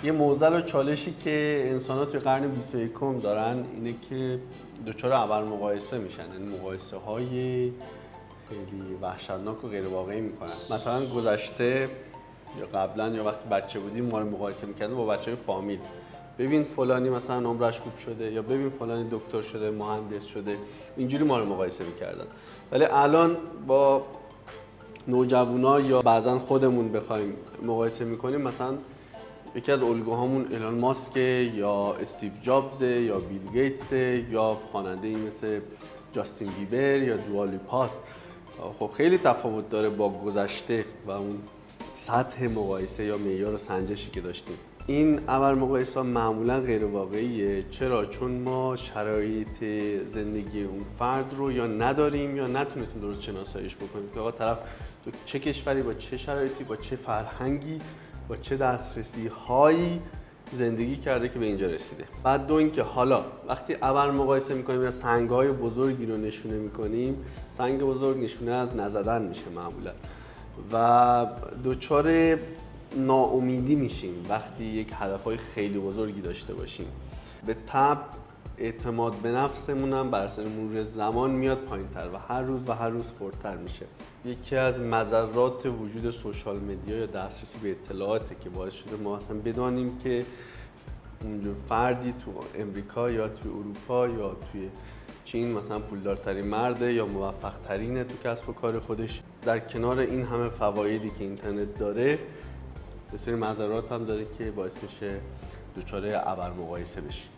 یه معضل و چالشی که انسان‌ها توی قرن 21 دارن اینه که دچار ابرمقایسه میشن، یعنی مقایسه‌های خیلی وحشتناک و غیر واقعی میکنن. مثلا گذشته یا قبلا یا وقتی بچه بودیم ما رو مقایسه میکردیم با بچه‌های فامیل. ببین فلانی مثلا نمرش خوب شده، یا ببین فلانی دکتر شده، مهندس شده، اینجوری ما رو مقایسه میکردن. ولی الان با نوجوانا یا بعضا خودمون بخوایم مقایسه میکنیم، مثلا یکی از الگوهامون ایلان ماسک یا استیو جابز یا بیل گیتس یا خواننده‌ای مثل جاستین بیبر یا دوا لیپاست. خب خیلی تفاوت داره با گذشته و اون سطح مقایسه یا معیار و سنجشی که داشتیم. این ابرمقایسه معمولا غیر واقعیه. چرا؟ چون ما شرایط زندگی اون فرد رو یا نداریم یا نتونستیم درست شناساییش بکنیم که آقا طرف تو چه کشوری، با چه شرایطی، با چه فرهنگی، با چه دسترسی هایی زندگی کرده که به اینجا رسیده. بعد دو اینکه حالا وقتی ابرمقایسه میکنیم یا سنگ‌های بزرگی رو نشونه میکنیم، سنگ بزرگ نشونه از نزدن میشه معمولا و دچار ناامیدی میشیم وقتی یک هدفهای خیلی بزرگی داشته باشیم. به طبع اعتماد به نفسمون هم بر اثر مرور زمان میاد پایین‌تر و هر روز خردتر میشه. یکی از مضرات وجود سوشال مدیا یا دسترسی به اطلاعاته که باعث شده ما اصلا بدانیم که اونجور فردی تو امریکا یا تو اروپا یا توی چین مثلا پولدارترین مرده یا موفق ترینه تو کسب و کار خودش. در کنار این همه فوایدی که اینترنت داره، یه سری مضرات هم داره که باعث میشه دچار ابرمقایسه بشیم.